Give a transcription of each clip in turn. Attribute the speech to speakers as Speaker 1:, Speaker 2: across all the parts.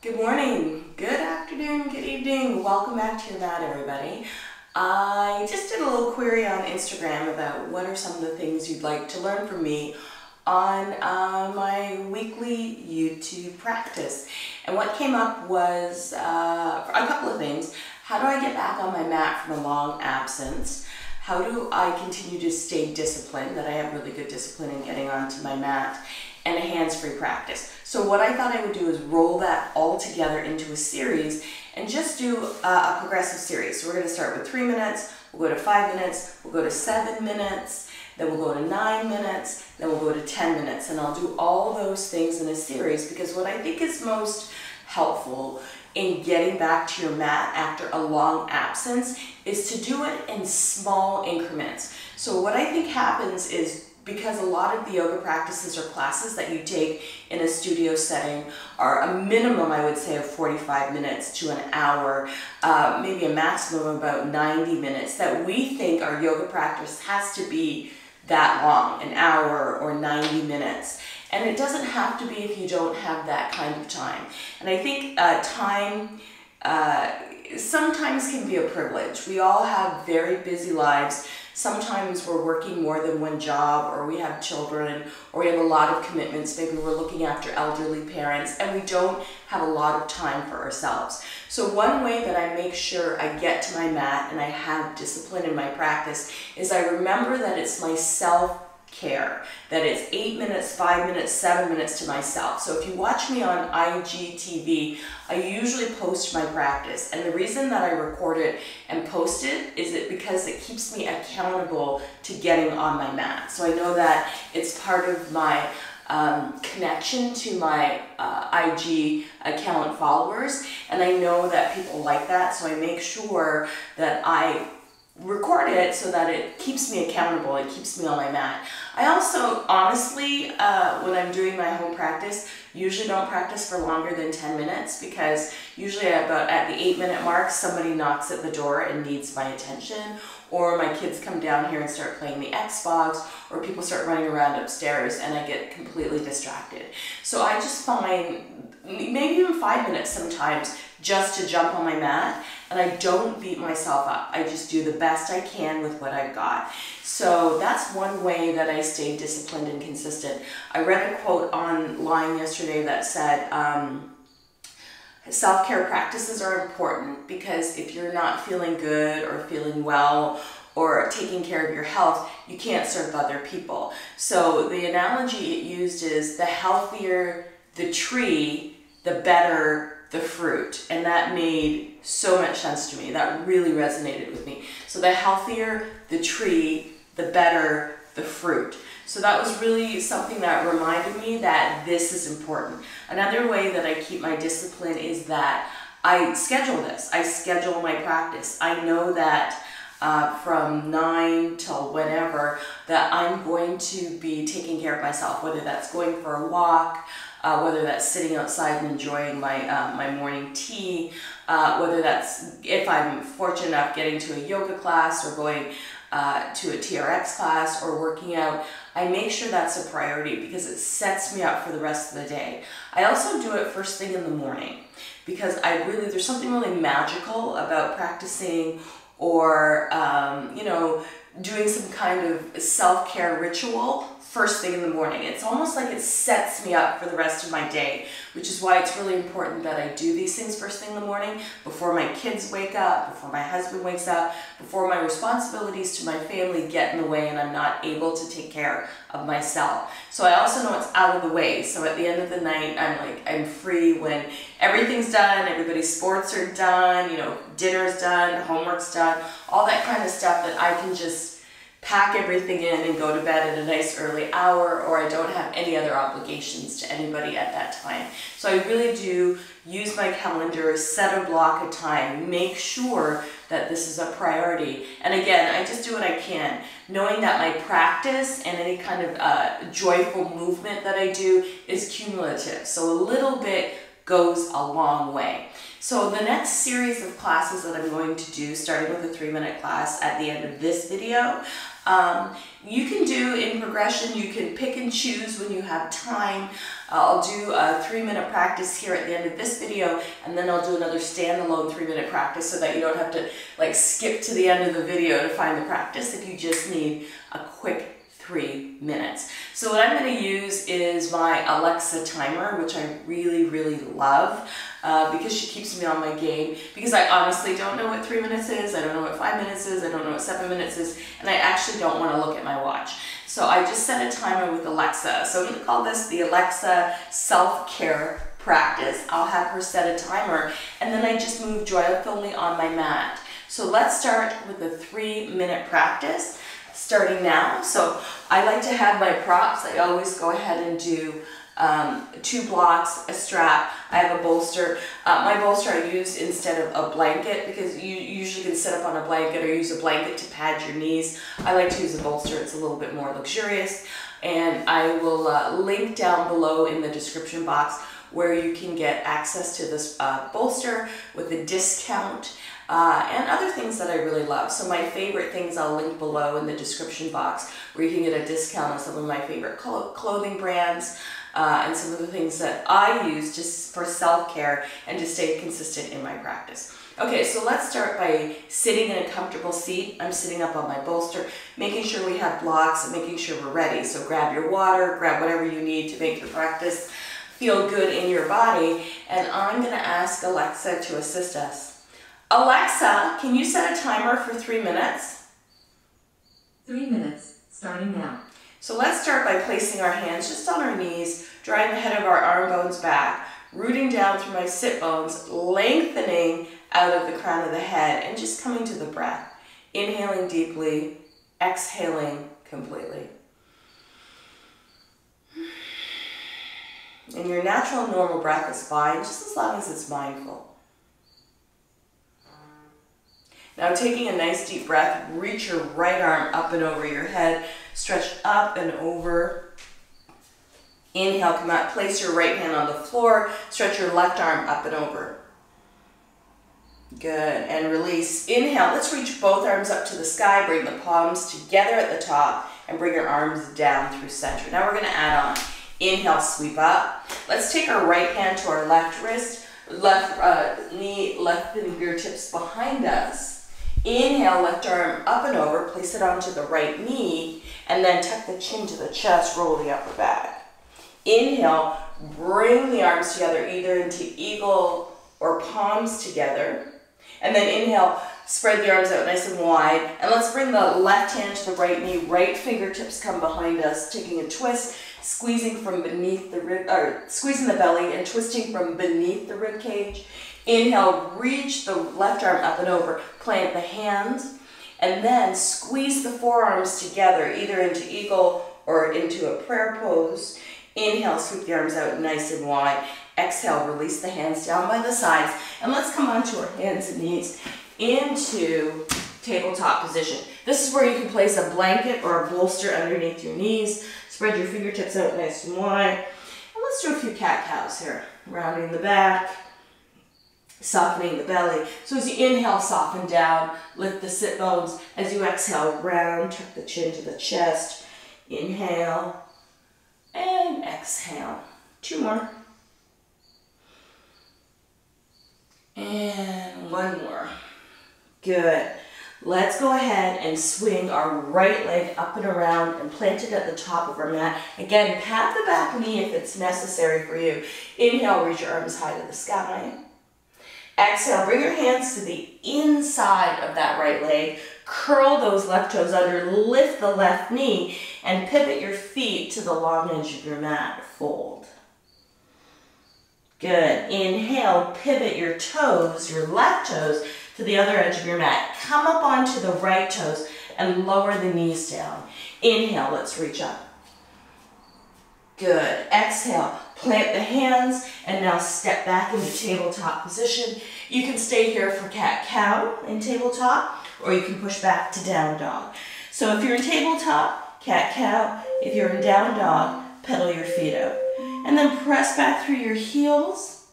Speaker 1: Good morning, good afternoon, good evening. Welcome back to your mat, everybody. I just did a little query on Instagram about what are some of the things you'd like to learn from me on my weekly YouTube practice. And what came up was a couple of things. How do I get back on my mat from a long absence? How do I continue to stay disciplined, that I have really good discipline in getting onto my mat? And a hands-free practice. So what I thought I would do is roll that all together into a series and just do a progressive series. So we're going to start with 3 minutes, we'll go to 5 minutes, we'll go to 7 minutes, then we'll go to 9 minutes, then we'll go to 10 minutes. And I'll do all those things in a series because what I think is most helpful in getting back to your mat after a long absence is to do it in small increments. So what I think happens is, because a lot of the yoga practices or classes that you take in a studio setting are a minimum, I would say, of 45 minutes to an hour, maybe a maximum of about 90 minutes, that we think our yoga practice has to be that long, an hour or 90 minutes. And it doesn't have to be if you don't have that kind of time. And I think time sometimes can be a privilege. We all have very busy lives. Sometimes we're working more than one job, or we have children, or we have a lot of commitments. Maybe we're looking after elderly parents, and we don't have a lot of time for ourselves. So one way that I make sure I get to my mat and I have discipline in my practice is I remember that it's my self-care, that it's 8 minutes, 5 minutes, 7 minutes to myself. So if you watch me on IGTV, I usually post my practice. And the reason that I record it and post it is because it keeps me accountable to getting on my mat. So I know that it's part of my connection to my IG account followers, and I know that people like that, so I make sure that I record it so that it keeps me accountable, it keeps me on my mat. I also, honestly, when I'm doing my home practice, usually don't practice for longer than 10 minutes because usually about at the 8-minute mark, somebody knocks at the door and needs my attention, or my kids come down here and start playing the Xbox, or people start running around upstairs and I get completely distracted. So I just find maybe even 5 minutes sometimes just to jump on my mat, and I don't beat myself up. I just do the best I can with what I've got. So that's one way that I stay disciplined and consistent. I read a quote online yesterday that said, self-care practices are important because if you're not feeling good or feeling well or taking care of your health, you can't serve other people. So the analogy it used is the healthier the tree, the better the fruit. And that made so much sense to me. That really resonated with me. So the healthier the tree, the better the fruit. So that was really something that reminded me that this is important. Another way that I keep my discipline is that I schedule this. I schedule my practice. I know that from 9 till whenever that I'm going to be taking care of myself, whether that's going for a walk, whether that's sitting outside and enjoying my, my morning tea, whether that's, if I'm fortunate enough, getting to a yoga class or going to a TRX class or working out. I make sure that's a priority because it sets me up for the rest of the day. I also do it first thing in the morning because there's something really magical about practicing or, you know, doing some kind of self-care ritual first thing in the morning. It's almost like it sets me up for the rest of my day, which is why it's really important that I do these things first thing in the morning, before my kids wake up, before my husband wakes up, before my responsibilities to my family get in the way and I'm not able to take care of myself. So I also know it's out of the way. So at the end of the night, I'm free when everything's done, everybody's sports are done, you know, dinner's done, homework's done, all that kind of stuff that I can just pack everything in and go to bed at a nice early hour, or I don't have any other obligations to anybody at that time. So I really do use my calendar, set a block of time, make sure that this is a priority. And again, I just do what I can, knowing that my practice and any kind of joyful movement that I do is cumulative. So a little bit goes a long way. So the next series of classes that I'm going to do, starting with a 3-minute class at the end of this video, you can do in progression. You can pick and choose when you have time. I'll do a 3-minute practice here at the end of this video, and then I'll do another standalone 3-minute practice so that you don't have to like skip to the end of the video to find the practice if you just need a quick 3 minutes. So what I'm going to use is my Alexa timer, which I really, really love because she keeps me on my game, because I honestly don't know what 3 minutes is, I don't know what 5 minutes is, I don't know what 7 minutes is, and I actually don't want to look at my watch. So I just set a timer with Alexa. So I'm going to call this the Alexa self-care practice. I'll have her set a timer, and then I just move joyfully on my mat. So let's start with the 3-minute practice, starting now. So I like to have my props. I always go ahead and do 2 blocks, a strap. I have a bolster. My bolster I use instead of a blanket, because you usually can sit up on a blanket or use a blanket to pad your knees. I like to use a bolster. It's a little bit more luxurious. And I will link down below in the description box where you can get access to this bolster with a discount and other things that I really love. So my favorite things I'll link below in the description box, where you can get a discount on some of my favorite clothing brands and some of the things that I use just for self-care and to stay consistent in my practice. Okay, so let's start by sitting in a comfortable seat. I'm sitting up on my bolster, making sure we have blocks and making sure we're ready. So grab your water, grab whatever you need to make your practice feel good in your body, and I'm going to ask Alexa to assist us. Alexa, can you set a timer for 3 minutes?
Speaker 2: 3 minutes, starting now.
Speaker 1: So let's start by placing our hands just on our knees, drawing the head of our arm bones back, rooting down through my sit bones, lengthening out of the crown of the head, and just coming to the breath. Inhaling deeply, exhaling completely. And your natural normal breath is fine, just as long as it's mindful. Now taking a nice deep breath, reach your right arm up and over your head, stretch up and over. Inhale, come out, place your right hand on the floor, stretch your left arm up and over. Good, and release. Inhale, let's reach both arms up to the sky, bring the palms together at the top, and bring your arms down through center. Now we're going to add on. Inhale, sweep up. Let's take our right hand to our left wrist, left knee, left fingertips behind us. Inhale, left arm up and over, place it onto the right knee, and then tuck the chin to the chest, roll the upper back. Inhale, bring the arms together, either into eagle or palms together. And then inhale, spread the arms out nice and wide. And let's bring the left hand to the right knee, right fingertips come behind us, taking a twist, squeezing from beneath the rib, or squeezing the belly and twisting from beneath the rib cage. Inhale, reach the left arm up and over, plant the hands, and then squeeze the forearms together, either into eagle or into a prayer pose. Inhale, sweep the arms out nice and wide. Exhale, release the hands down by the sides, and let's come onto our hands and knees into tabletop position. This is where you can place a blanket or a bolster underneath your knees. Spread your fingertips out nice and wide. And let's do a few cat-cows here. Rounding the back, softening the belly. So as you inhale, soften down, lift the sit bones. As you exhale, round, tuck the chin to the chest. Inhale and exhale. 2 more. And 1 more. Good. Let's go ahead and swing our right leg up and around and plant it at the top of our mat. Again, pat the back knee if it's necessary for you. Inhale, reach your arms high to the sky. Exhale, bring your hands to the inside of that right leg. Curl those left toes under, lift the left knee, and pivot your feet to the long edge of your mat. Fold. Good. Inhale, pivot your toes, your left toes, to the other edge of your mat. Come up onto the right toes and lower the knees down. Inhale, let's reach up. Good. Exhale, plant the hands, and now step back into tabletop position. You can stay here for cat-cow in tabletop, or you can push back to down dog. So if you're in tabletop, cat-cow. If you're in down dog, pedal your feet out. And then press back through your heels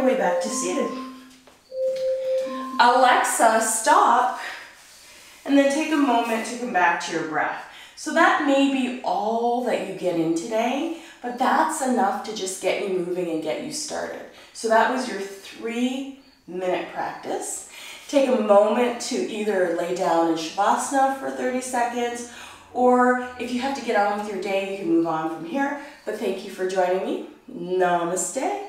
Speaker 1: way back to seated. Alexa, stop, and then take a moment to come back to your breath. So that may be all that you get in today, but that's enough to just get you moving and get you started. So that was your 3-minute practice. Take a moment to either lay down in Shavasana for 30 seconds, or if you have to get on with your day, you can move on from here. But thank you for joining me. Namaste.